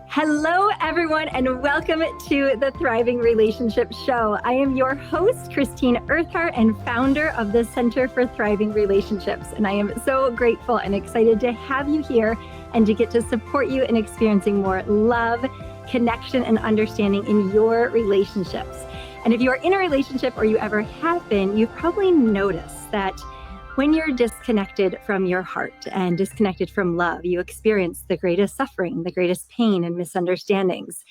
Hello, everyone, and welcome to the Thriving Relationship Show. I am your host, Christine Eartheart, and founder of the Center for Thriving Relationships. And I am so grateful and excited to have you here and to get to support you in experiencing more love, connection, and understanding in your relationships. And if you are in a relationship or you ever have been, you've probably noticed that when you're disconnected from your heart and disconnected from love, you experience the greatest suffering, the greatest pain and misunderstandings.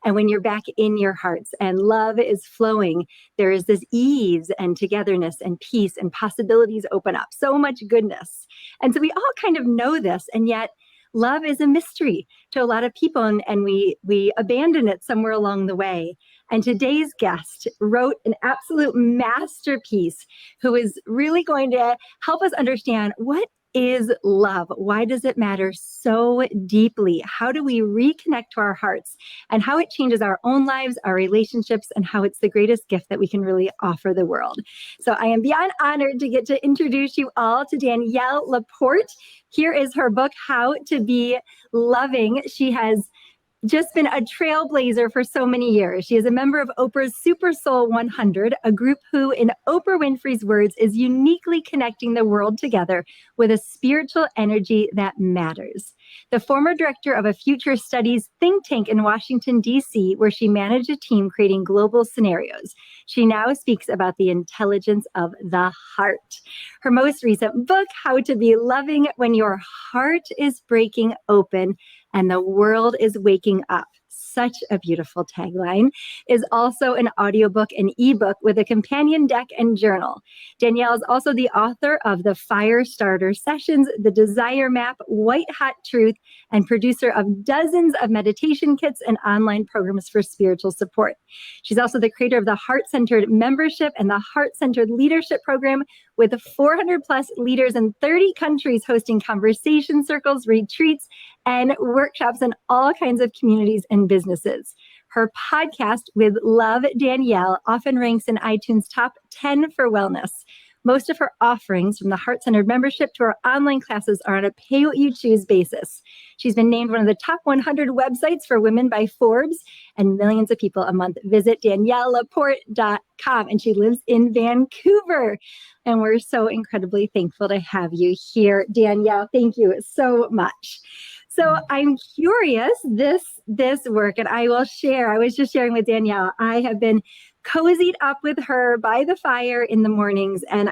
And when you're back in your hearts and love is flowing, there is this ease and togetherness and peace and possibilities open up, so much goodness. And so we all kind of know this, and yet love is a mystery to a lot of people, and we abandon it somewhere along the way. And today's guest wrote an absolute masterpiece who is really going to help us understand what is love? Why does it matter so deeply? How do we reconnect to our hearts and how it changes our own lives, our relationships, and how it's the greatest gift that we can really offer the world? So I am beyond honored to get to introduce you all to Danielle LaPorte. Here is her book, How to Be Loving. She has just been a trailblazer for so many years. She is a member of Oprah's SuperSoul 100, a group who, in Oprah Winfrey's words, is uniquely connecting the world together with a spiritual energy that matters. The former director of a future studies think tank in Washington, D.C., where she managed a team creating global scenarios. She now speaks about the intelligence of the heart. Her most recent book, How to Be Loving When Your Heart is Breaking Open and the World is Waking Up. Such a beautiful tagline, is also an audiobook and ebook with a companion deck and journal. Danielle is also the author of the Fire Starter Sessions, The Desire Map, White Hot Truth, and producer of dozens of meditation kits and online programs for spiritual support. She's also the creator of the Heart-Centered Membership and the Heart-Centered Leadership Program, with 400 plus leaders in 30 countries hosting conversation circles, retreats, and workshops in all kinds of communities and businesses. Her podcast, With Love Danielle, often ranks in iTunes top 10 for wellness. Most of her offerings, from the Heart-Centered Membership to her online classes, are on a pay-what-you-choose basis. She's been named one of the top 100 websites for women by Forbes, and millions of people a month visit DanielleLaPorte.com, and she lives in Vancouver. And we're so incredibly thankful to have you here, Danielle. Thank you so much. So I'm curious, this work, and I will share, I was just sharing with Danielle, I have been cozied up with her by the fire in the mornings, and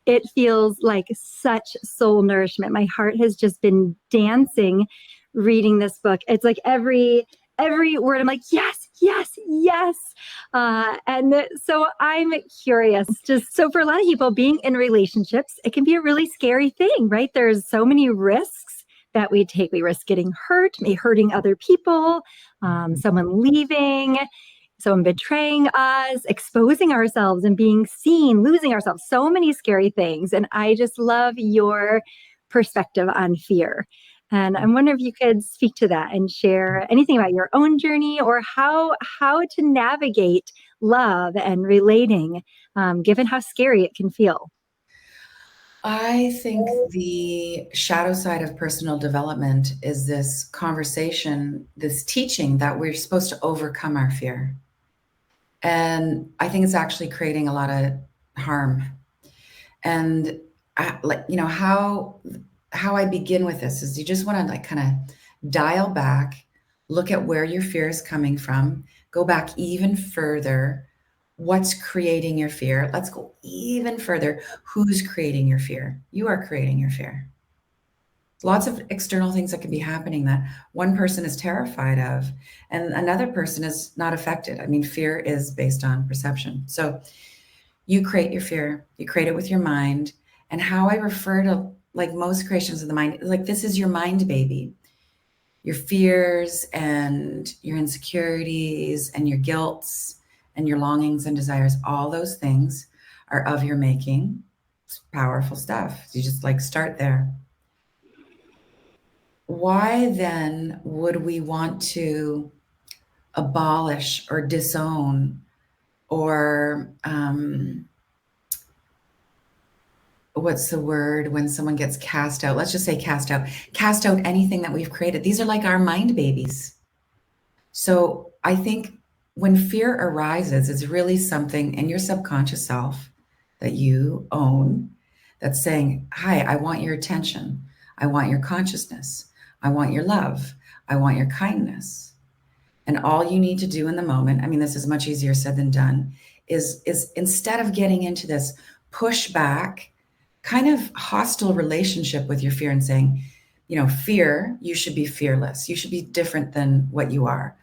it feels like such soul nourishment. My heart has just been dancing reading this book. It's like every word, I'm like, yes, yes, yes. And so I'm curious, so for a lot of people, being in relationships, it can be a really scary thing, right? There's so many risks that we take. We risk getting hurt, maybe hurting other people, someone leaving, someone betraying us, exposing ourselves and being seen, losing ourselves, so many scary things. And I just love your perspective on fear. And I'm wondering if you could speak to that and share anything about your own journey or how to navigate love and relating, given how scary it can feel. I think the shadow side of personal development is this conversation, this teaching that we're supposed to overcome our fear. And I think it's actually creating a lot of harm. And how I begin with this is you just want to kind of dial back, look at where your fear is coming from, go back even further. What's creating your fear? Let's go even further. Who's creating your fear? You are creating your fear. Lots of external things that can be happening that one person is terrified of and another person is not affected. I mean, fear is based on perception. So you create your fear, you create it with your mind. And how I refer to, like, most creations of the mind, like, this is your mind baby. Your fears and your insecurities and your guilts and your longings and desires, all those things are of your making. It's powerful stuff. You just start there. Why then would we want to abolish or disown or what's the word when someone gets cast out? Let's just say cast out anything that we've created. These are like our mind babies. So I think when fear arises, it's really something in your subconscious self that you own that's saying, hi, I want your attention. I want your consciousness. I want your love. I want your kindness. And all you need to do in the moment, I mean, this is much easier said than done, is instead of getting into this pushback, kind of hostile relationship with your fear and saying, fear, you should be fearless. You should be different than what you are.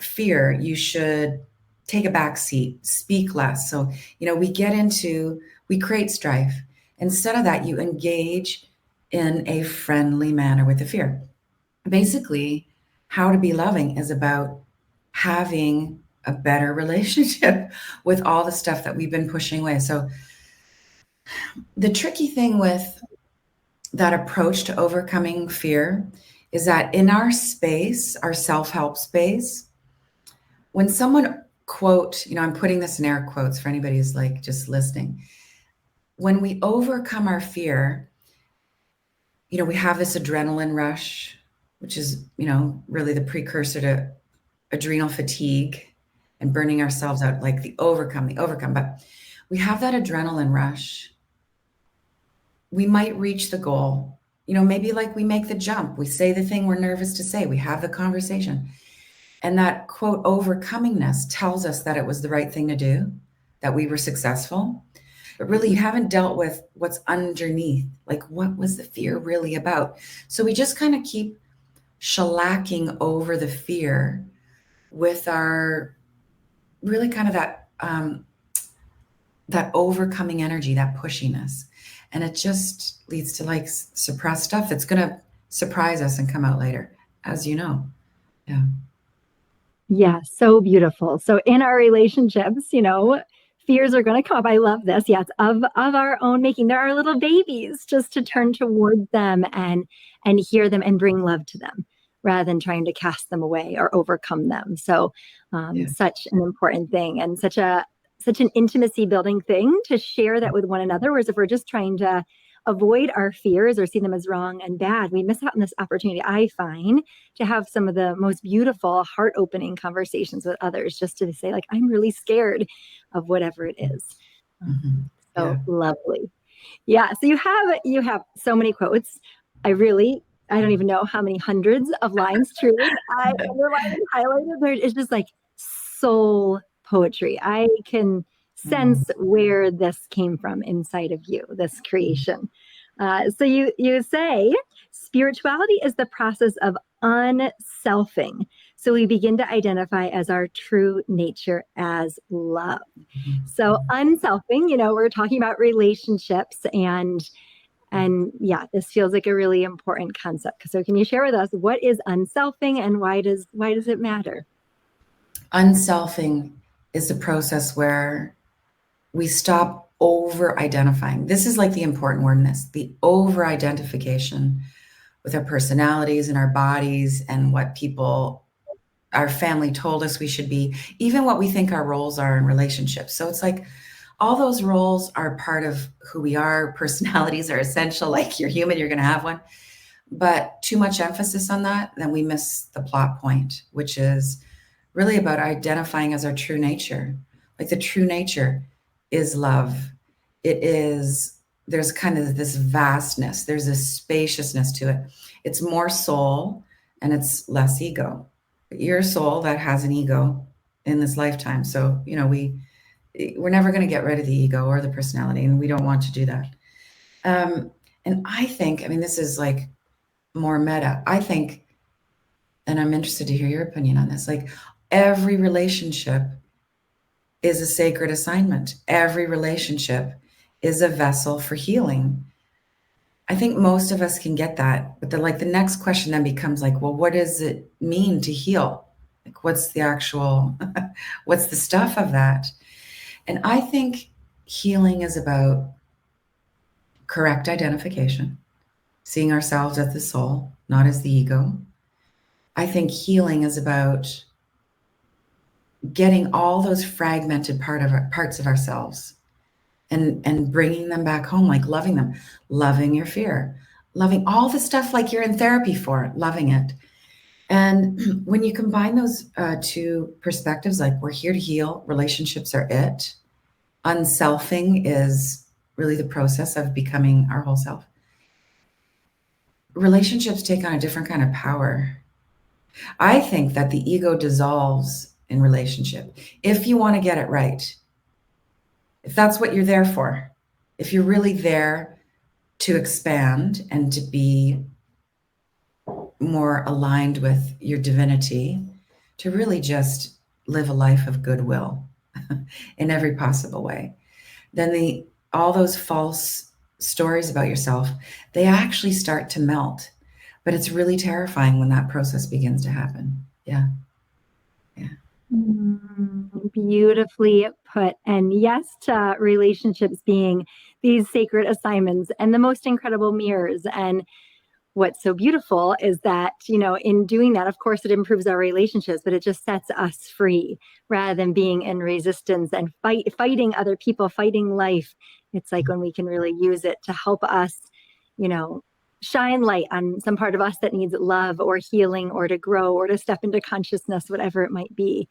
Fear, you should take a back seat, speak less. So, we create strife. Instead of that, you engage in a friendly manner with the fear. Basically, how to be loving is about having a better relationship with all the stuff that we've been pushing away. So the tricky thing with that approach to overcoming fear is that in our space, our self-help space, when someone quote, I'm putting this in air quotes for anybody who's like just listening, when we overcome our fear, we have this adrenaline rush, which is, really the precursor to adrenal fatigue and burning ourselves out, like the overcome. But we have that adrenaline rush. We might reach the goal, maybe like we make the jump, we say the thing we're nervous to say, we have the conversation. And that quote, overcomingness tells us that it was the right thing to do, that we were successful. But really, you haven't dealt with what's underneath. Like, what was the fear really about? So we just kind of keep shellacking over the fear with our really kind of that overcoming energy, that pushiness. And it just leads to like suppressed stuff that's going to surprise us and come out later, as you know. Yeah. Yeah, so beautiful. So in our relationships, fears are going to come up. I love this. Yes, of our own making. There are little babies, just to turn towards them and hear them and bring love to them rather than trying to cast them away or overcome them. So such an important thing and such an intimacy building thing to share that with one another. Whereas if we're just trying to avoid our fears or see them as wrong and bad, we miss out on this opportunity, I find, to have some of the most beautiful, heart-opening conversations with others, just to say, like, I'm really scared of whatever it is. Mm-hmm. So lovely. Yeah. So you have so many quotes. I don't even know how many hundreds of lines, truly. I underlined and highlighted. It's just like soul poetry. I can sense where this came from inside of you, this creation. So you say spirituality is the process of unselfing. So we begin to identify as our true nature as love. So unselfing, we're talking about relationships and yeah, this feels like a really important concept. So can you share with us what is unselfing and why does it matter? Unselfing is the process where we stop over identifying. This is like the important word in this, the over identification with our personalities and our bodies and what people, our family told us we should be, even what we think our roles are in relationships. So it's like all those roles are part of who we are. Personalities are essential. Like you're human, you're going to have one. But too much emphasis on that, then we miss the plot point, which is really about identifying as our true nature. Like the true nature is love. There's kind of this vastness, there's a spaciousness to it. It's more soul and it's less ego. But you're a soul that has an ego in this lifetime. So, we're never going to get rid of the ego or the personality, and we don't want to do that. And I think, this is like more meta. I think, and I'm interested to hear your opinion on this, like every relationship is a sacred assignment. Every relationship is a vessel for healing. I think most of us can get that, but the next question then becomes like, well, what does it mean to heal? Like, what's the stuff of that? And I think healing is about correct identification, seeing ourselves as the soul, not as the ego. I think healing is about getting all those fragmented parts of ourselves and bringing them back home, like loving them, loving your fear, loving all the stuff like you're in therapy for, loving it. And when you combine those two perspectives, like we're here to heal, relationships are it, unselfing is really the process of becoming our whole self. Relationships take on a different kind of power. I think that the ego dissolves in relationship if you want to get it right. If that's what you're there for, if you're really there to expand and to be more aligned with your divinity, to really just live a life of goodwill in every possible way, then all those false stories about yourself, they actually start to melt. But it's really terrifying when that process begins to happen. Yeah. Yeah. Beautifully put. And yes, to relationships being these sacred assignments and the most incredible mirrors. And what's so beautiful is that, in doing that, of course, it improves our relationships, but it just sets us free rather than being in resistance and fighting other people, fighting life. It's like when we can really use it to help us, shine light on some part of us that needs love or healing or to grow or to step into consciousness, whatever it might be.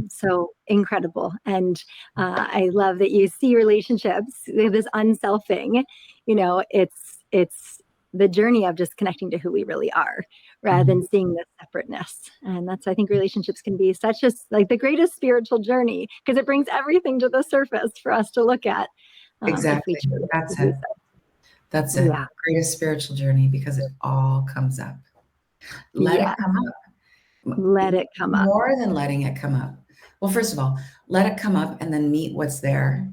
So incredible. And I love that you see relationships, this unselfing, it's the journey of just connecting to who we really are rather than seeing the separateness. And that's, I think relationships can be such like the greatest spiritual journey because it brings everything to the surface for us to look at. Exactly. That's it. That's it. Yeah. Greatest spiritual journey because it all comes up. Let it come up. Let it come up. More than letting it come up. Well, first of all, let it come up and then meet what's there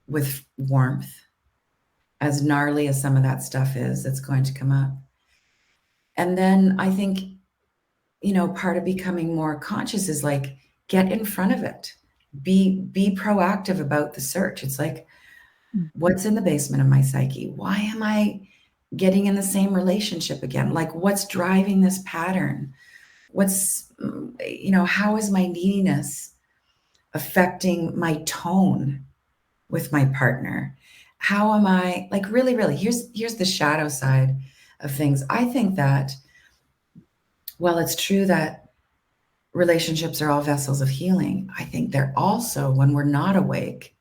with warmth. As gnarly as some of that stuff is, that's going to come up. And then I think, part of becoming more conscious is like, get in front of it. Be proactive about the search. It's like, what's in the basement of my psyche? Why am I getting in the same relationship again? Like, what's driving this pattern? How is my neediness affecting my tone with my partner? How am I, like, really, here's the shadow side of things. I think that, well, it's true that relationships are all vessels of healing. I think they're also, when we're not awake,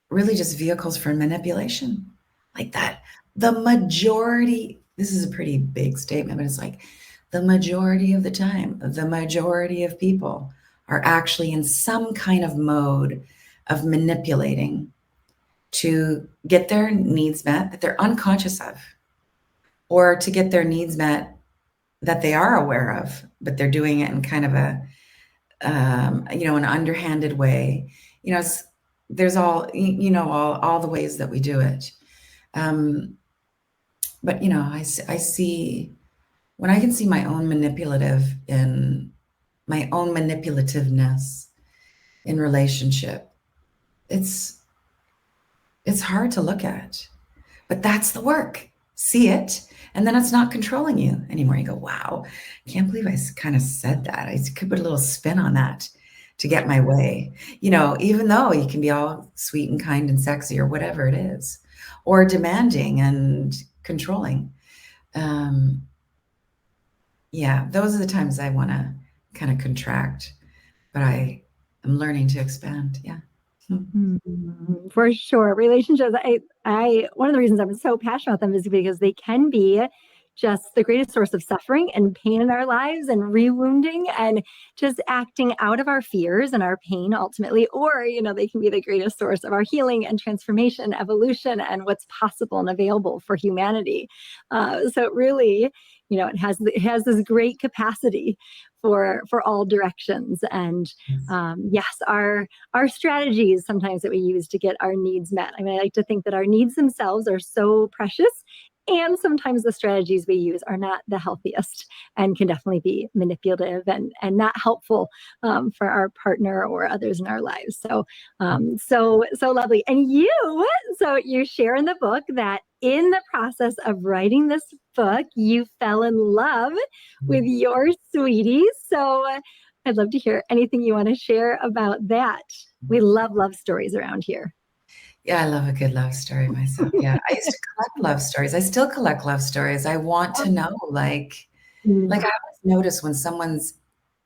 really just vehicles for manipulation. Like that, the majority, this is a pretty big statement, but it's like the majority of the time, the majority of people are actually in some kind of mode of manipulating to get their needs met that they're unconscious of, or to get their needs met that they are aware of, but they're doing it in kind of an underhanded way. There's all the ways that we do it. But I see when I can see my own manipulativeness in relationship, it's hard to look at, but that's the work. See it, and then it's not controlling you anymore. You go, wow, can't believe I kind of said that. I could put a little spin on that to get my way. Even though you can be all sweet and kind and sexy or whatever it is, or demanding and controlling. Those are the times I want to kind of contract, but I'm learning to expand. Yeah. For sure. Relationships, I one of the reasons I'm so passionate about them is because they can be just the greatest source of suffering and pain in our lives and rewounding and just acting out of our fears and our pain ultimately, or, they can be the greatest source of our healing and transformation, evolution, and what's possible and available for humanity. So it really, it has this great capacity for all directions. And yes, our strategies sometimes that we use to get our needs met. I mean, I like to think that our needs themselves are so precious. And sometimes the strategies we use are not the healthiest and can definitely be manipulative and not helpful for our partner or others in our lives. So lovely. And you share in the book that in the process of writing this book, you fell in love with your sweetie. So I'd love to hear anything you want to share about that. We love stories around here. Yeah, I love a good love story myself. Yeah, I used to collect love stories. I still collect love stories. I want to know, like I always notice when someone's,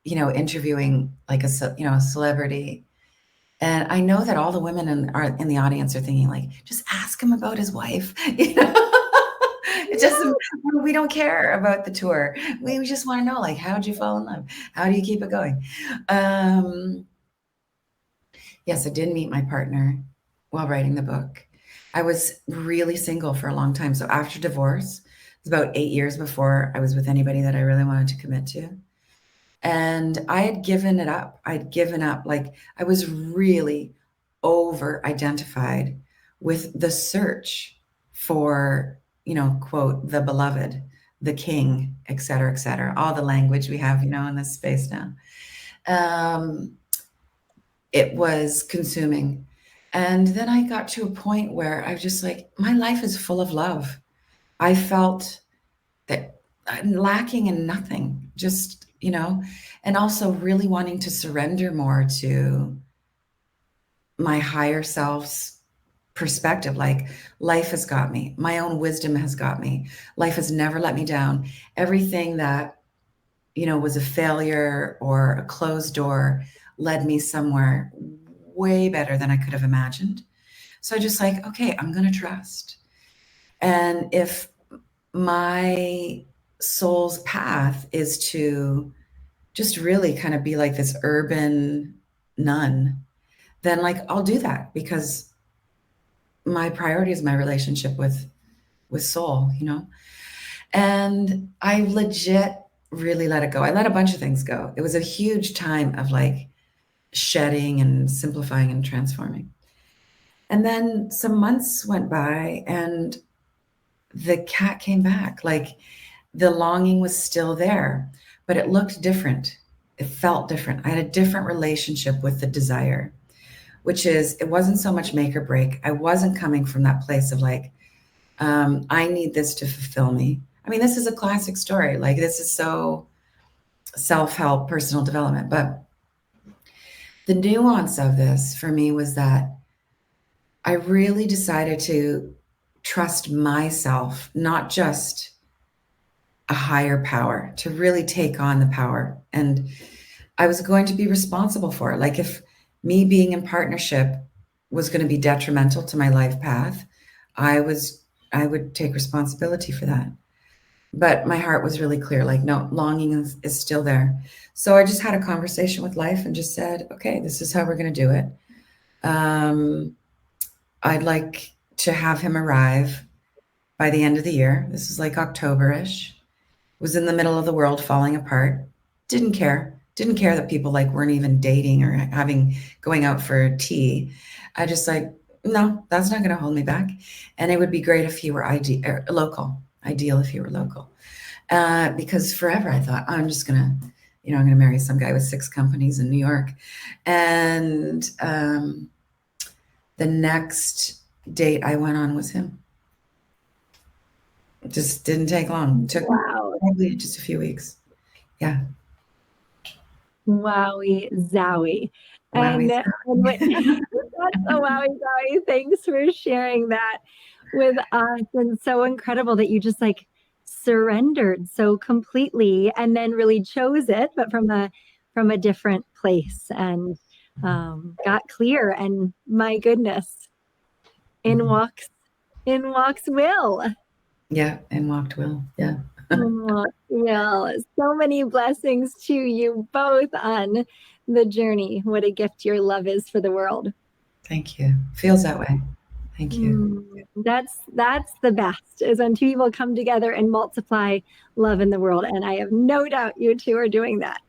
interviewing like a celebrity, and I know that all the women in the audience are thinking like, just ask him about his wife. It doesn't. We don't care about the tour. We just want to know, like, how did you fall in love? How do you keep it going? Um, Yes, I did meet my partner while writing the book. I was really single for a long time. So after divorce, it was about 8 years before I was with anybody that I really wanted to commit to. And I had given it up. I'd given up. Like I was really over identified with the search for, quote, the beloved, the king, et cetera, all the language we have, in this space now. Um, it was consuming. And then I got to a point where I was just like, my life is full of love. I felt that I'm lacking in nothing, just, and also really wanting to surrender more to my higher self's perspective. Like life has got me, my own wisdom has got me. Life has never let me down. Everything that, was a failure or a closed door led me somewhere way better than I could have imagined. So I just like, okay, I'm going to trust. And if my soul's path is to just really kind of be like this urban nun, then like I'll do that because my priority is my relationship with soul, And I legit really let it go. I let a bunch of things go. It was a huge time of like shedding and simplifying and transforming. And then some months went by and the cat came back. Like the longing was still there, but it looked different. It felt different. I had a different relationship with the desire, which is it wasn't so much make or break. I wasn't coming from that place of like, I need this to fulfill me. I mean, this is a classic story. Like this is so self-help, personal development. But the nuance of this for me was that I really decided to trust myself, not just a higher power, to really take on the power. And I was going to be responsible for it. Like if me being in partnership was going to be detrimental to my life path, I would take responsibility for that. But my heart was really clear, like, no, longing is still there. So I just had a conversation with life and just said, okay, this is how we're going to do it. I'd like to have him arrive by the end of the year. This was like October-ish. Was in the middle of the world falling apart. Didn't care that people like weren't even dating or going out for tea. I just like, no, that's not going to hold me back. And it would be great if he were local. Ideal if he were local. Because forever I thought I'm just going to, I'm going to marry some guy with 6 companies in New York. And the next date I went on was him. It just didn't take long. It took probably just a few weeks. Yeah. Wowie zowie. And Wowie. that's a wowie zowie. Thanks for sharing that with us. And so incredible that you just like surrendered so completely and then really chose it, but from a different place and got clear. And my goodness, in walks Will. Yeah, and walked Will. Yeah. Well, so many blessings to you both on the journey. What a gift your love is for the world. Thank you. Feels that way. Thank you. That's the best, is when two people come together and multiply love in the world. And I have no doubt you two are doing that.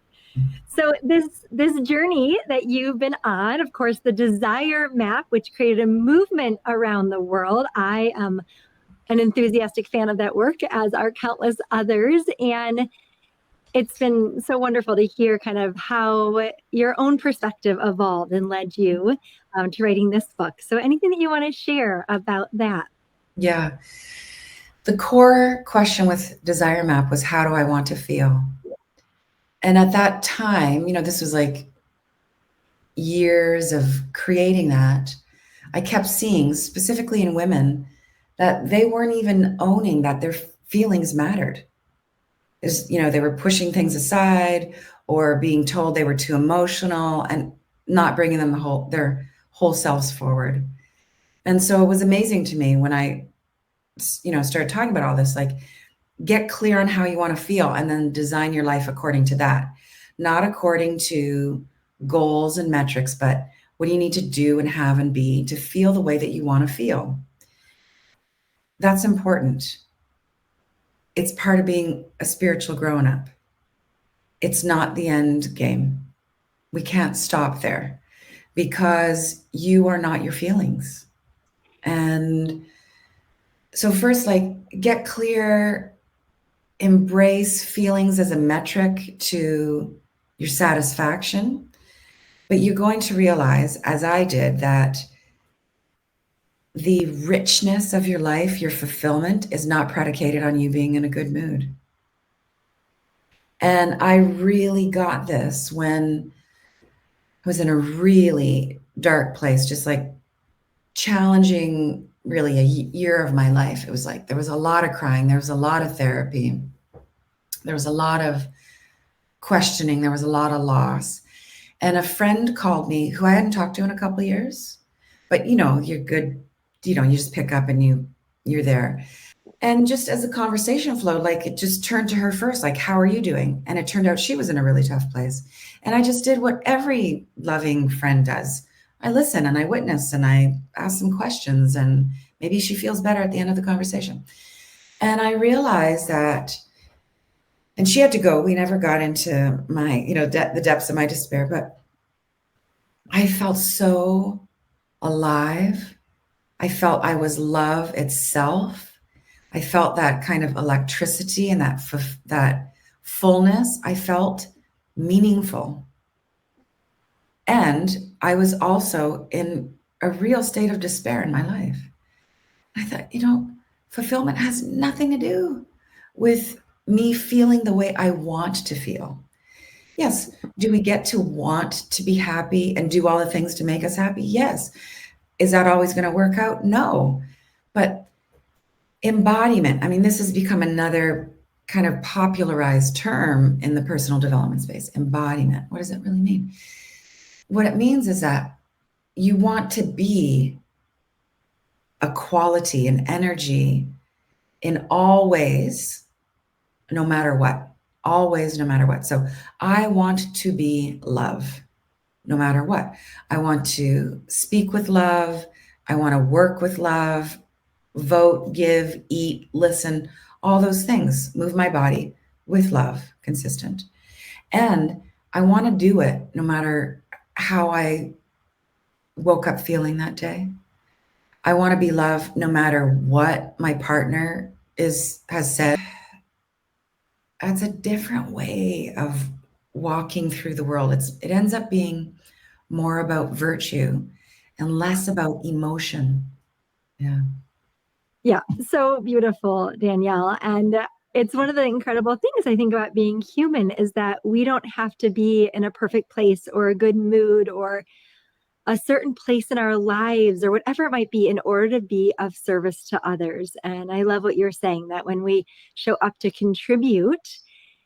So this journey that you've been on, of course, the Desire Map, which created a movement around the world. I am an enthusiastic fan of that work, as are countless others. And it's been so wonderful to hear kind of how your own perspective evolved and led you to writing this book. So anything that you want to share about that? Yeah. The core question with Desire Map was, how do I want to feel? And at that time, this was like years of creating that. I kept seeing, specifically in women, that they weren't even owning that their feelings mattered. They were pushing things aside or being told they were too emotional and not bringing them their whole selves forward. And so it was amazing to me when I, started talking about all this, like, get clear on how you want to feel and then design your life according to that, not according to goals and metrics, but what do you need to do and have and be to feel the way that you want to feel? That's important. It's part of being a spiritual grown-up. It's not the end game. We can't stop there because you are not your feelings. And so first, like, get clear, embrace feelings as a metric to your satisfaction. But you're going to realize, as I did, that the richness of your life, your fulfillment, is not predicated on you being in a good mood. And I really got this when I was in a really dark place, just like challenging, really a year of my life. It was like there was a lot of crying, there was a lot of therapy, there was a lot of questioning, there was a lot of loss. And a friend called me who I hadn't talked to in a couple of years, but you're good, you just pick up and you're there. And just as the conversation flowed, like, it just turned to her first, like, how are you doing? And it turned out she was in a really tough place. And I just did what every loving friend does. I listen and I witness and I ask some questions, and maybe she feels better at the end of the conversation. And I realized that, and she had to go. We never got into my, the depths of my despair, but I felt so alive. I felt I was love itself. I felt that kind of electricity and that fullness. I felt meaningful. And I was also in a real state of despair in my life. I thought, fulfillment has nothing to do with me feeling the way I want to feel. Yes. Do we get to want to be happy and do all the things to make us happy? Yes. Is that always going to work out? No. But embodiment, I mean, this has become another kind of popularized term in the personal development space. Embodiment. What does it really mean? What it means is that you want to be a quality, an energy in all ways, no matter what. Always, no matter what. So I want to be love, no matter what. I want to speak with love. I want to work with love, vote, give, eat, listen, all those things, move my body with love, consistent. And I want to do it no matter how I woke up feeling that day. I want to be loved no matter what my partner has said. That's a different way of walking through the world. It ends up being more about virtue and less about emotion. Yeah. Yeah, so beautiful, Danielle. And it's one of the incredible things I think about being human is that we don't have to be in a perfect place or a good mood or a certain place in our lives or whatever it might be in order to be of service to others. And I love what you're saying, that when we show up to contribute,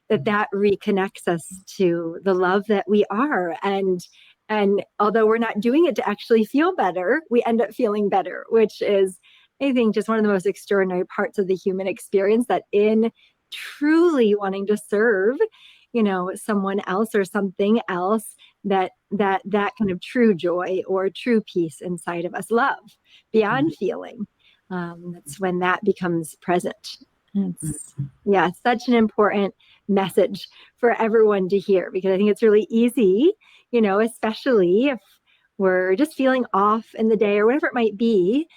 that reconnects us to the love that we are. And although we're not doing it to actually feel better, we end up feeling better, which is, I think, just one of the most extraordinary parts of the human experience, that in truly wanting to serve, someone else or something else, that kind of true joy or true peace inside of us, love beyond feeling, that's when that becomes present. It's such an important message for everyone to hear, because I think it's really easy, especially if we're just feeling off in the day or whatever it might be,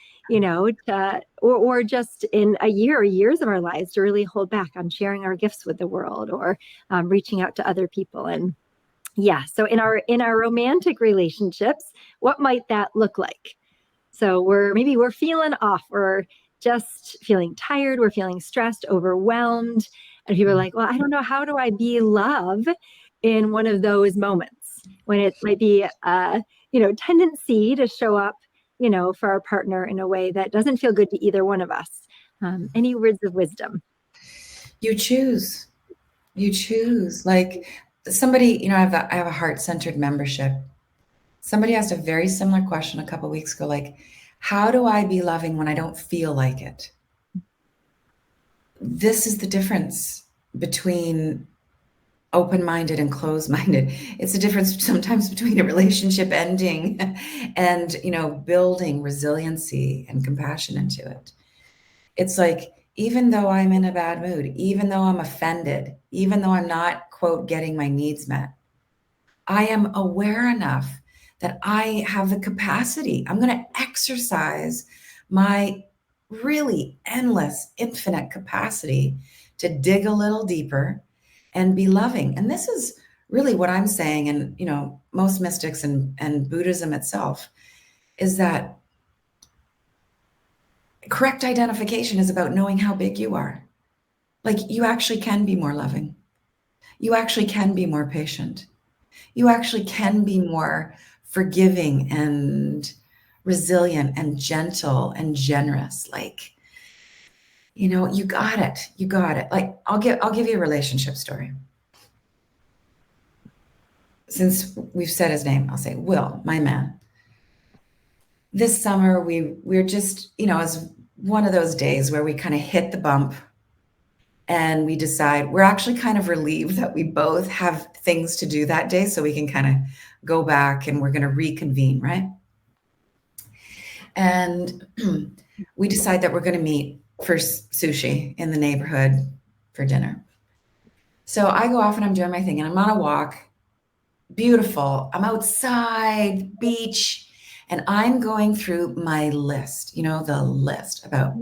or just in a year or years of our lives, to really hold back on sharing our gifts with the world or reaching out to other people. And so in our romantic relationships, what might that look like? So we're feeling off, or just feeling tired, we're feeling stressed, overwhelmed, and people are like, well, I don't know, how do I be love in one of those moments when it might be a tendency to show up for our partner in a way that doesn't feel good to either one of us. Any words of wisdom? You choose. You choose. Like somebody, I have a heart-centered membership. Somebody asked a very similar question a couple of weeks ago, like, how do I be loving when I don't feel like it? This is the difference between open-minded and closed-minded. It's a difference sometimes between a relationship ending and, building resiliency and compassion into it. It's like, even though I'm in a bad mood, even though I'm offended, even though I'm not, quote, getting my needs met, I am aware enough that I have the capacity. I'm going to exercise my really endless, infinite capacity to dig a little deeper and be loving. And this is really what I'm saying. And, most mystics and Buddhism itself is that correct identification is about knowing how big you are. Like, you actually can be more loving. You actually can be more patient. You actually can be more forgiving and resilient and gentle and generous. Like, you got it. You got it. Like, I'll give you a relationship story. Since we've said his name, I'll say Will, my man. This summer, we're just, it's one of those days where we kind of hit the bump and we decide we're actually kind of relieved that we both have things to do that day, so we can kind of go back and we're going to reconvene, right? And we decide that we're going to meet for sushi in the neighborhood for dinner. So I go off and I'm doing my thing and I'm on a walk. Beautiful. I'm outside, beach, and I'm going through my list, the list about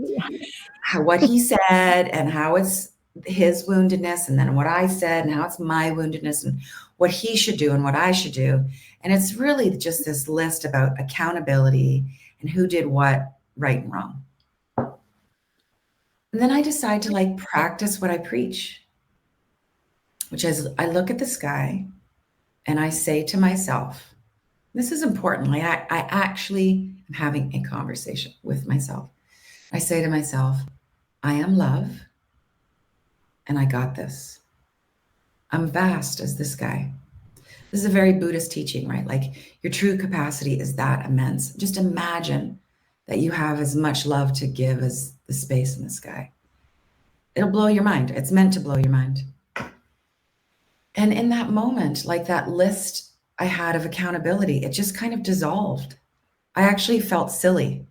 what he said and how it's his woundedness, and then what I said and how it's my woundedness, and what he should do and what I should do. And it's really just this list about accountability and who did what right and wrong. And then I decide to practice what I preach, which is I look at the sky and I say to myself, this is important. I actually am having a conversation with myself. I say to myself, I am love and I got this. I'm vast as the sky. This is a very Buddhist teaching, right? Like, your true capacity is that immense. Just imagine that you have as much love to give as the space in the sky. It'll blow your mind. It's meant to blow your mind. And in that moment, like that list I had of accountability, it just kind of dissolved. I actually felt silly.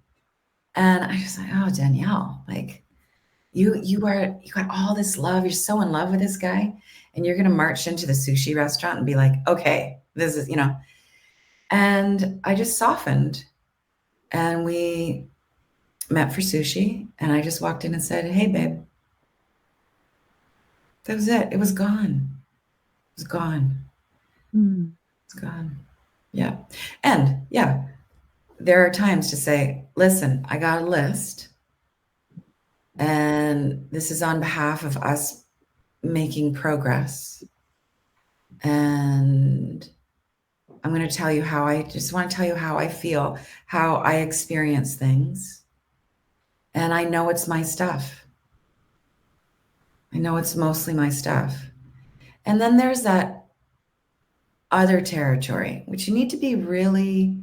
And I was like, oh, Danielle, like, you got all this love. You're so in love with this guy. And you're going to march into the sushi restaurant and be like, okay, this is, And I just softened. And we met for sushi. And I just walked in and said, hey, babe. That was it. It was gone. It was gone. It's gone. Yeah. And yeah, there are times to say, listen, I got a list. And this is on behalf of us making progress. And I'm going to tell you I just want to tell you how I feel, how I experience things. And I know it's my stuff. I know it's mostly my stuff. And then there's that other territory, which you need to be really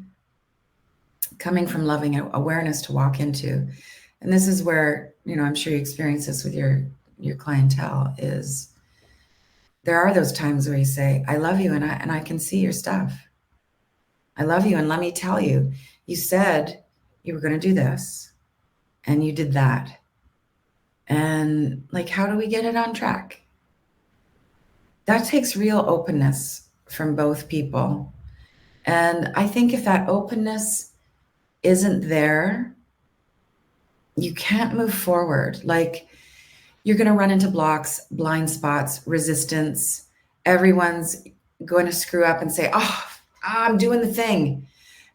coming from loving awareness to walk into. And this is where, I'm sure you experience this with your clientele, is there are those times where you say, I love you and I can see your stuff. I love you. And let me tell you, you said you were going to do this and you did that. And how do we get it on track? That takes real openness from both people. And I think if that openness isn't there, you can't move forward. You're going to run into blocks, blind spots, resistance. Everyone's going to screw up and say, oh, I'm doing the thing.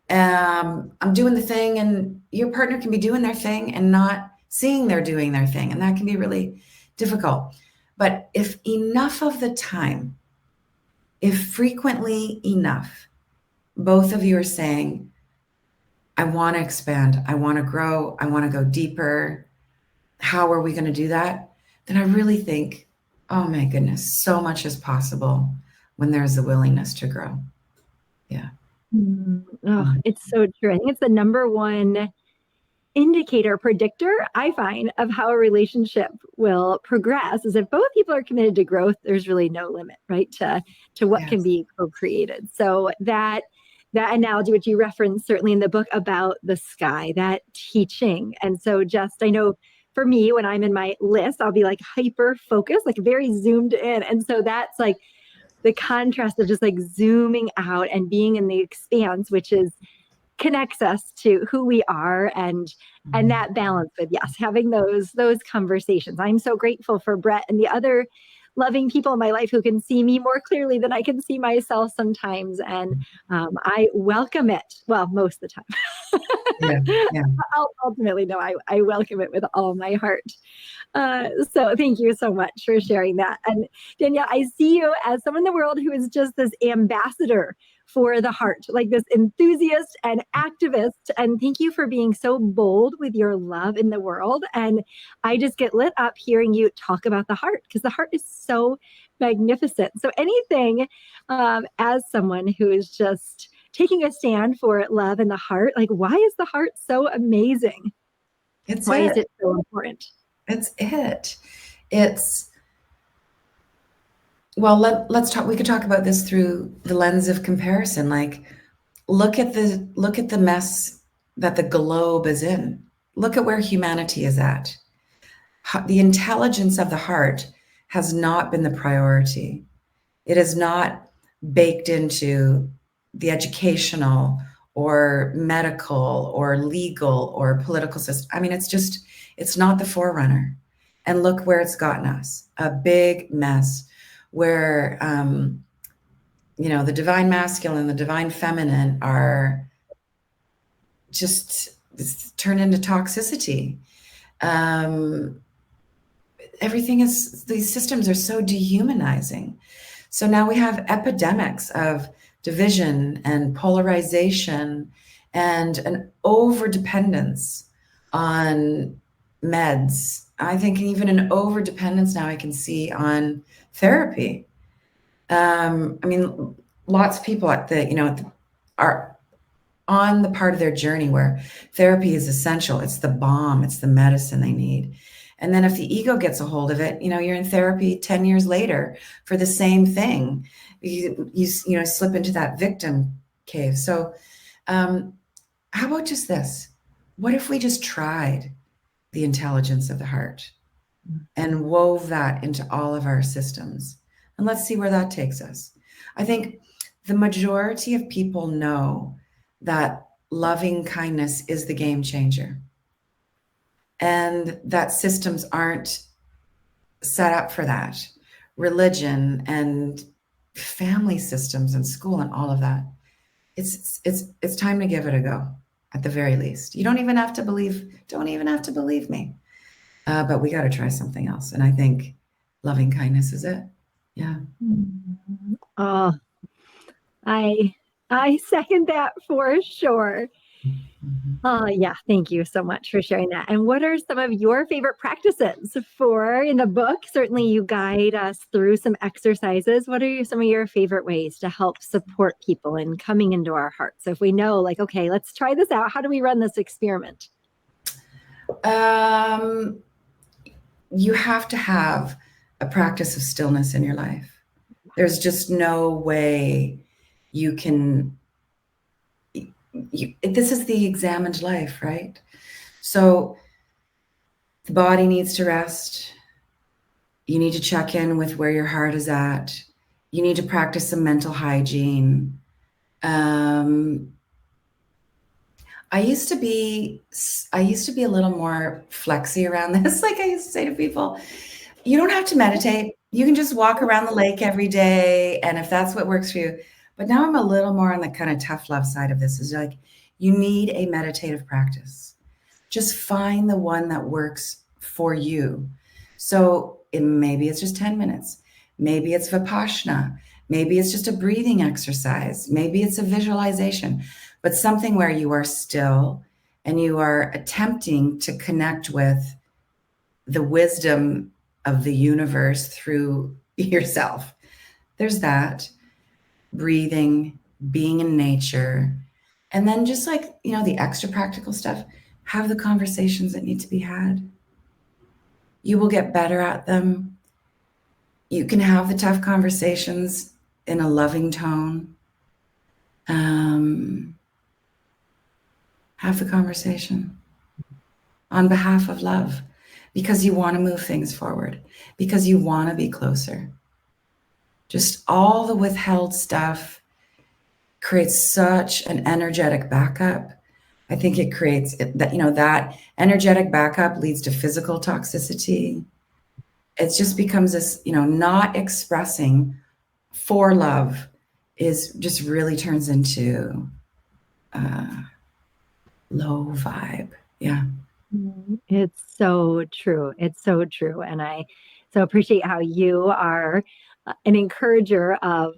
I'm doing the thing. And your partner can be doing their thing and not seeing they're doing their thing. And that can be really difficult. But if enough of the time, if frequently enough, both of you are saying, I want to expand. I want to grow. I want to go deeper. How are we going to do that? Then I really think, oh my goodness, so much is possible when there's a willingness to grow. Yeah. Oh, it's so true. I think it's the number one indicator, predictor, I find, of how a relationship will progress is if both people are committed to growth, there's really no limit, right? To what can Yes. be co-created. So that analogy, which you referenced certainly in the book about the sky, that teaching. And so just, I know for me, when I'm in my list, I'll be like hyper focused, like very zoomed in. And so that's like the contrast of just like zooming out and being in the expanse, which is connects us to who we are, and that balance with, yes, having those conversations. I'm so grateful for Brett and the other loving people in my life who can see me more clearly than I can see myself sometimes, and I welcome it, well, most of the time. Yeah. Yeah. Ultimately, no, I welcome it with all my heart. So thank you so much for sharing that. And Danielle, I see you as someone in the world who is just this ambassador for the heart, like this enthusiast and activist. And thank you for being so bold with your love in the world. And I just get lit up hearing you talk about the heart, because the heart is so magnificent. So anything, as someone who is just taking a stand for love and the heart, like, why is the heart so amazing? Why is it so important? It's it. It's, well, let's talk, we could talk about this through the lens of comparison. Like, look at the mess that the globe is in. Look at where humanity is at. The intelligence of the heart has not been the priority. It is not baked into the educational or medical or legal or political system. I mean, it's not the forerunner. And look where it's gotten us, a big mess where, the divine masculine, the divine feminine are just turned into toxicity. These systems are so dehumanizing. So now we have epidemics of division and polarization and an over-dependence on meds. I think even an over-dependence now I can see on therapy. Lots of people are on the part of their journey where therapy is essential. It's the balm, it's the medicine they need. And then if the ego gets a hold of it, you're in therapy 10 years later for the same thing. You slip into that victim cave. So how about just this? What if we just tried the intelligence of the heart and wove that into all of our systems? And let's see where that takes us. I think the majority of people know that loving kindness is the game changer, and that systems aren't set up for that. Religion and family systems and school and all of that. It's time to give it a go, at the very least. You don't even have to believe me. But we got to try something else. And I think loving kindness is it. Yeah. Oh, I second that for sure. Oh, yeah. Thank you so much for sharing that. And what are some of your favorite practices in the book? Certainly you guide us through some exercises. What are some of your favorite ways to help support people in coming into our heart? So if we know, like, okay, let's try this out. How do we run this experiment? You have to have a practice of stillness in your life. There's just no way you can. This is the examined life, right? So the body needs to rest. You need to check in with where your heart is at. You need to practice some mental hygiene. I used to be a little more flexy around this. Like I used to say to people, you don't have to meditate. You can just walk around the lake every day. And if that's what works for you. But now I'm a little more on the kind of tough love side of this. Is like, you need a meditative practice. Just find the one that works for you. So maybe it's just 10 minutes. Maybe it's Vipassana. Maybe it's just a breathing exercise. Maybe it's a visualization. but something where you are still and you are attempting to connect with the wisdom of the universe through yourself. There's that. Breathing, being in nature, and then just like, the extra practical stuff, have the conversations that need to be had. You will get better at them. You can have the tough conversations in a loving tone. Have the conversation on behalf of love, because you want to move things forward, because you want to be closer. Just all the withheld stuff creates such an energetic backup. I think it creates that, that energetic backup leads to physical toxicity. It just becomes this, not expressing for love is just really turns into low vibe. Yeah. It's so true. It's so true. And I so appreciate how you are an encourager of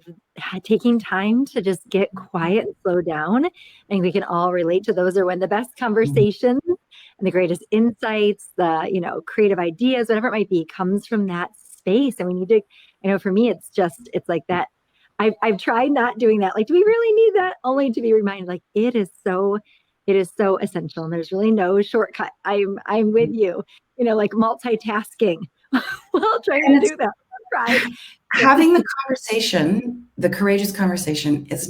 taking time to just get quiet and slow down. I think we can all relate to those are when the best conversations and the greatest insights, the, creative ideas, whatever it might be, comes from that space. And we need to, for me, it's like that. I've tried not doing that. Like, do we really need that? Only to be reminded, like, it is so essential. And there's really no shortcut. I'm with you, like multitasking while trying to do that. Right. Having the conversation, the courageous conversation is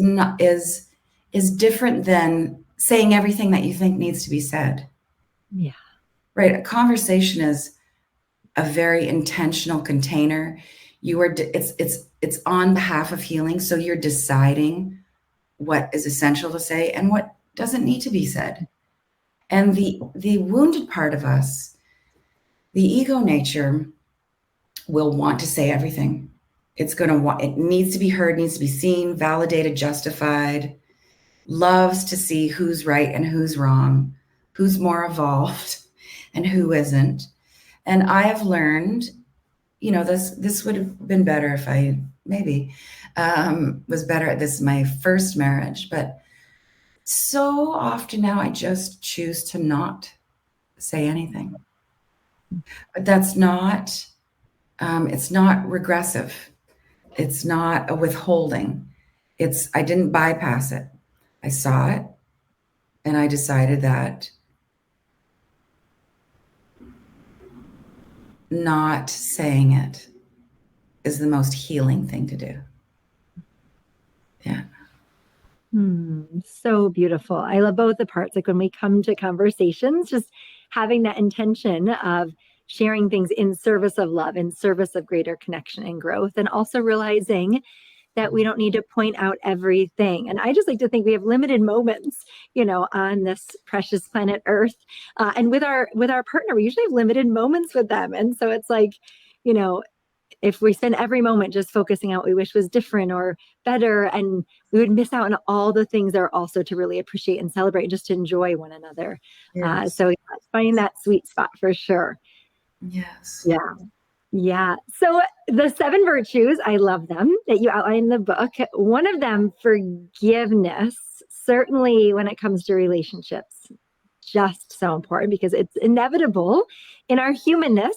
different than saying everything that you think needs to be said. Yeah. Right. A conversation is a very intentional container. It's on behalf of healing. So you're deciding what is essential to say and what doesn't need to be said. And the wounded part of us, the ego nature, will want to say everything. It needs to be heard, needs to be seen, validated, justified, loves to see who's right and who's wrong, who's more evolved and who isn't. And I have learned, this would have been better if I maybe was better at this in my first marriage. But so often now I just choose to not say anything. But that's not, it's not regressive. It's not a withholding. I didn't bypass it. I saw it and I decided that not saying it is the most healing thing to do. Yeah. So beautiful. I love both the parts. Like when we come to conversations, just having that intention of sharing things in service of love, in service of greater connection and growth, and also realizing that we don't need to point out everything. And I just like to think we have limited moments, on this precious planet Earth. And with our partner, we usually have limited moments with them. And so it's like, if we spend every moment just focusing on what we wish was different or better, and we would miss out on all the things that are also to really appreciate and celebrate, and just to enjoy one another. Yes. So finding that sweet spot for sure. Yes. Yeah. Yeah. So the 7 virtues, I love them that you outline in the book. One of them, forgiveness, certainly when it comes to relationships, just so important because it's inevitable in our humanness.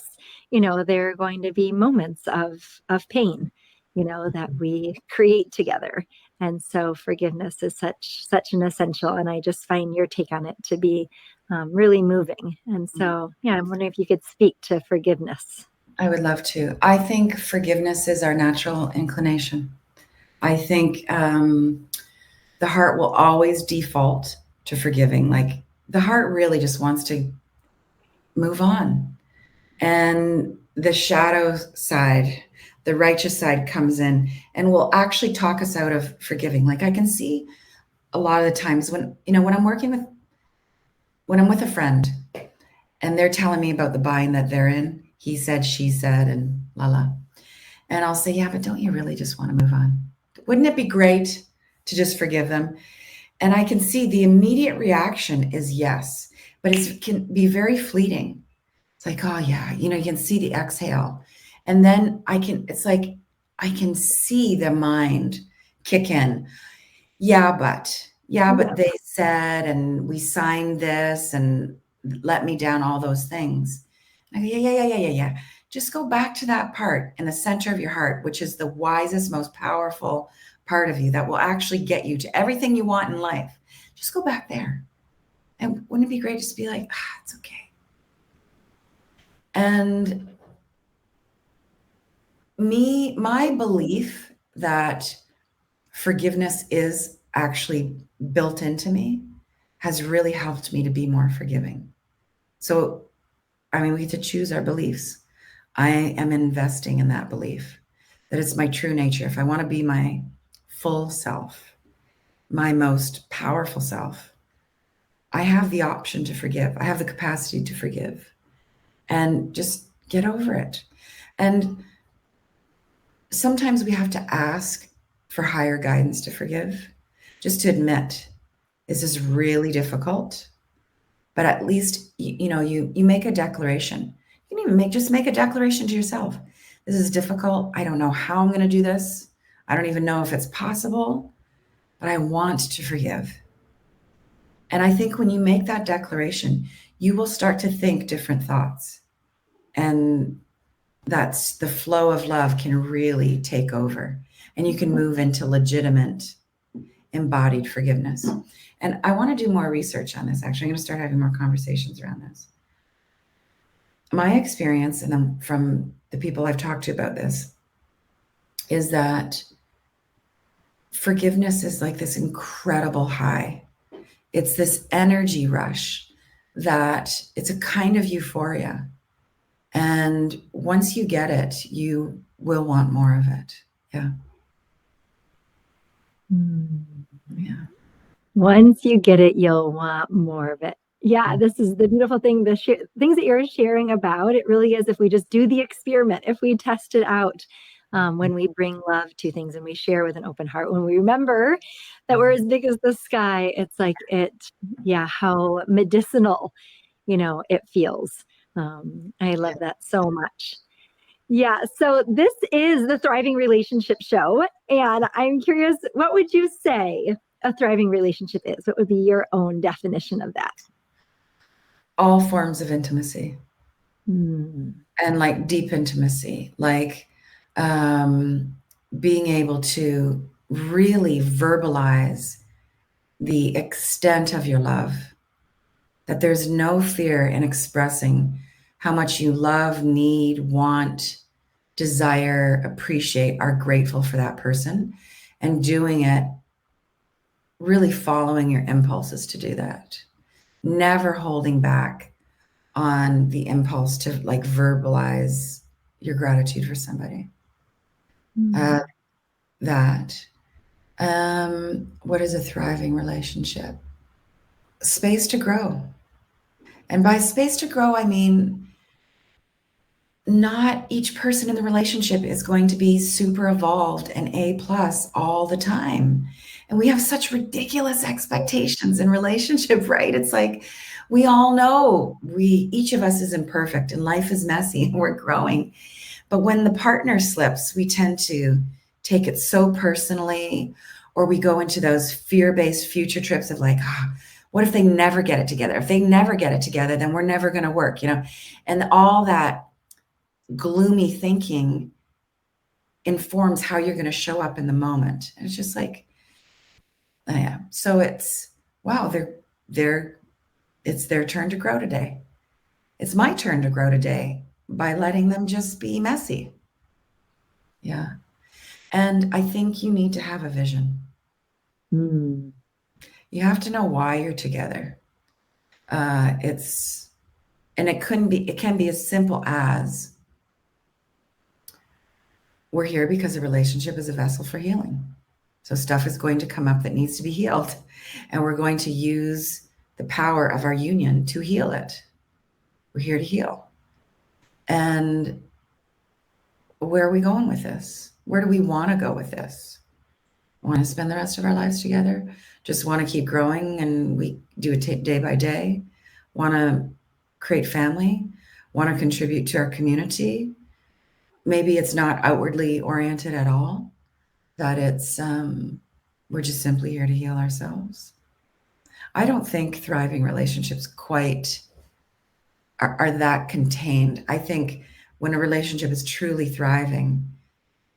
There are going to be moments of pain, that we create together. And so forgiveness is such an essential. And I just find your take on it to be really moving. And so, I'm wondering if you could speak to forgiveness. I would love to. I think forgiveness is our natural inclination. I think the heart will always default to forgiving. Like the heart really just wants to move on. And the shadow side, the righteous side comes in and will actually talk us out of forgiving. Like I can see a lot of the times when I'm with a friend and they're telling me about the bind that they're in, he said, she said, and la. And I'll say, yeah, but don't you really just want to move on? Wouldn't it be great to just forgive them? And I can see the immediate reaction is yes, but it can be very fleeting. It's like, oh yeah, you can see the exhale. And then I can see the mind kick in. Yeah, but yeah, but they said, and we signed this and let me down, all those things. I go, yeah. Just go back to that part in the center of your heart, which is the wisest, most powerful part of you that will actually get you to everything you want in life. Just go back there. And wouldn't it be great just to be like, it's okay. And my belief that forgiveness is actually built into me has really helped me to be more forgiving. So, I mean, we get to choose our beliefs. I am investing in that belief that it's my true nature. If I want to be my full self, my most powerful self, I have the option to forgive. I have the capacity to forgive and just get over it. And sometimes we have to ask for higher guidance to forgive, just to admit this is really difficult. But at least you make a declaration. You can even make a declaration to yourself. This is difficult. I don't know how I'm going to do this. I don't even know if it's possible, but I want to forgive. And I think when you make that declaration, you will start to think different thoughts. And that's the flow of love can really take over. And you can move into legitimate, embodied forgiveness. And I want to do more research on this. Actually, I'm going to start having more conversations around this. My experience, and then from the people I've talked to about this, is that forgiveness is like this incredible high. It's this energy rush that it's a kind of euphoria. And once you get it, you will want more of it. Yeah. Yeah. Once you get it, you'll want more of it. Yeah, this is the beautiful thing. The things that you're sharing about, it really is if we just do the experiment, if we test it out, when we bring love to things and we share with an open heart, when we remember that we're as big as the sky, it's like how medicinal, it feels. I love that so much. Yeah, so this is the Thriving Relationship Show, and I'm curious, what would you say a thriving relationship is? What would be your own definition of that? All forms of intimacy. Mm. And like deep intimacy, like being able to really verbalize the extent of your love, that there's no fear in expressing how much you love, need, want, desire, appreciate, are grateful for that person, and doing it, really following your impulses to do that, never holding back on the impulse to like verbalize your gratitude for somebody. That what is a thriving relationship? Space to grow. And by space to grow, I mean not each person in the relationship is going to be super evolved and A plus all the time. And we have such ridiculous expectations in relationship, right? It's like we all know each of us is imperfect and life is messy and we're growing. But when the partner slips, we tend to take it so personally, or we go into those fear-based future trips of like, what if they never get it together? If they never get it together, then we're never going to work, and all that gloomy thinking informs how you're going to show up in the moment. And it's just like, yeah. So it's, wow, it's their turn to grow today. It's my turn to grow today by letting them just be messy. Yeah. And I think you need to have a vision. You have to know why you're together. It can be as simple as we're here because a relationship is a vessel for healing. So stuff is going to come up that needs to be healed, and we're going to use the power of our union to heal it. We're here to heal. And where are we going with this? Where do we want to go with this? Want to spend the rest of our lives together? Just want to keep growing and we do it day by day? Want to create family? Want to contribute to our community? Maybe it's not outwardly oriented at all, that it's we're just simply here to heal ourselves. I don't think thriving relationships quite are that contained. I think when a relationship is truly thriving,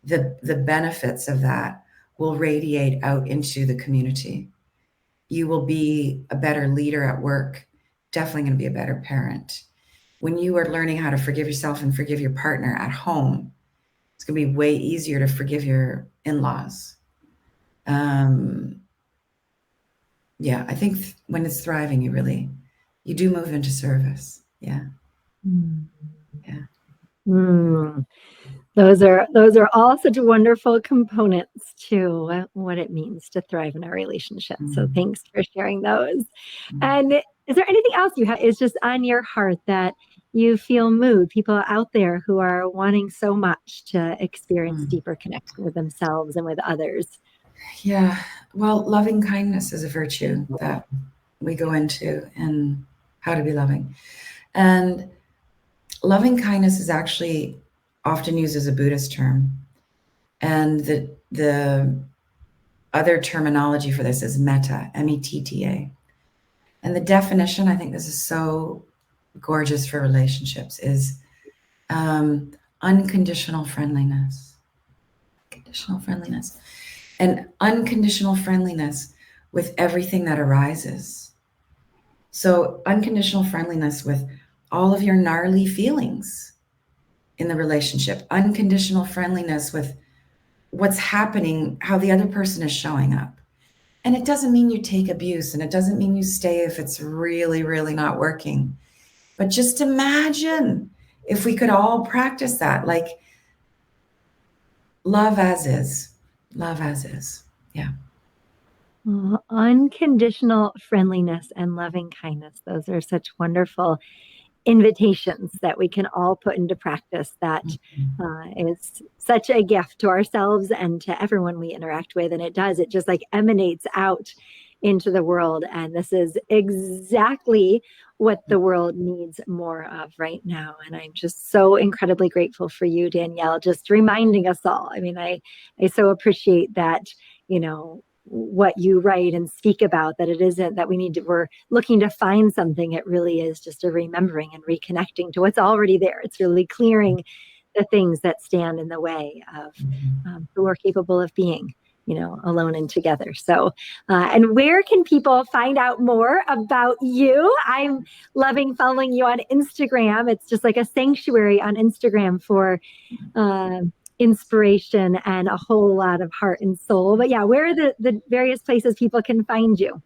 the benefits of that will radiate out into the community. You will be a better leader at work, definitely going to be a better parent. When you are learning how to forgive yourself and forgive your partner at home, it's going to be way easier to forgive your in-laws. Yeah, I think when it's thriving, you do move into service. Yeah. Mm. Yeah. Mm. Those are all such wonderful components to what it means to thrive in our relationship. So thanks for sharing those. And is there anything else you have is just on your heart that you feel moved, people out there who are wanting so much to experience deeper connection with themselves and with others? Yeah. Well, loving kindness is a virtue that we go into and how to be loving. And loving kindness is actually often used as a Buddhist term. And the other terminology for this is metta, M-E-T-T-A. And the definition, I think this is so gorgeous for relationships, is unconditional friendliness. Unconditional friendliness. And unconditional friendliness with everything that arises. So unconditional friendliness with all of your gnarly feelings in the relationship. Unconditional friendliness with what's happening, how the other person is showing up. And it doesn't mean you take abuse, and it doesn't mean you stay if it's really, really not working. But just imagine if we could all practice that, like love as is. Love as is. Yeah. Unconditional friendliness and loving kindness. Those are such wonderful invitations that we can all put into practice that is such a gift to ourselves and to everyone we interact with. And it just like emanates out into the world. And this is exactly what the world needs more of right now. And I'm just so incredibly grateful for you, Danielle, just reminding us all. I mean, I so appreciate that, what you write and speak about, that it isn't that we're looking to find something. It really is just a remembering and reconnecting to what's already there. It's really clearing the things that stand in the way of who we're capable of being, alone and together. So, and where can people find out more about you? I'm loving following you on Instagram. It's just like a sanctuary on Instagram for inspiration and a whole lot of heart and soul. But yeah, where are the various places people can find you?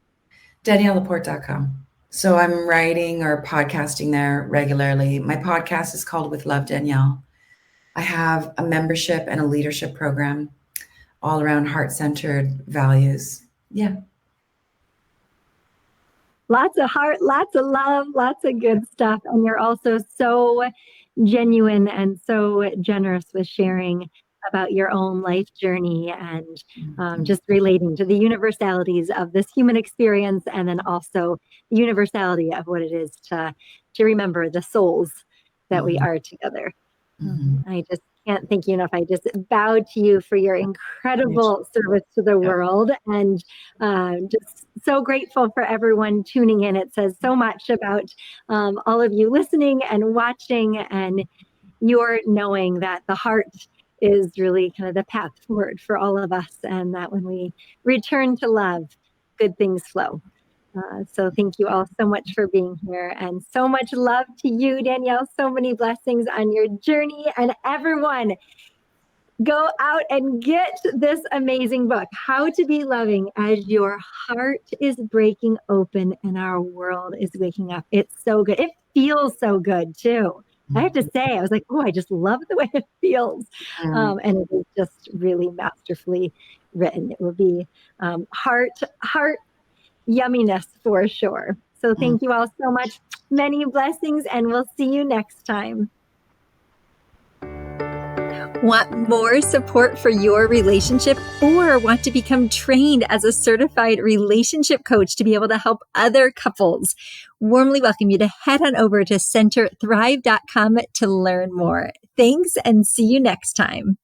DanielleLaPorte.com. So I'm writing or podcasting there regularly. My podcast is called With Love, Danielle. I have a membership and a leadership program all around heart-centered values. Yeah. Lots of heart, lots of love, lots of good stuff. And you're also so genuine and so generous with sharing about your own life journey and just relating to the universalities of this human experience, and then also the universality of what it is to remember the souls that we are together. I just can't thank you enough. I just bow to you for your incredible service to the world, and just so grateful for everyone tuning in. It says so much about all of you listening and watching, and your knowing that the heart is really kind of the path forward for all of us, and that when we return to love, good things flow. So thank you all so much for being here, and so much love to you, Danielle. So many blessings on your journey, and everyone, go out and get this amazing book, How to Be Loving as Your Heart is Breaking Open and Our World is Waking Up. It's so good. It feels so good too. I have to say, I was like, oh, I just love the way it feels. And it is just really masterfully written. It will be heart yumminess for sure. So thank you all so much. Many blessings, and we'll see you next time. Want more support for your relationship, or want to become trained as a certified relationship coach to be able to help other couples? Warmly welcome you to head on over to centerthrive.com to learn more. Thanks, and see you next time.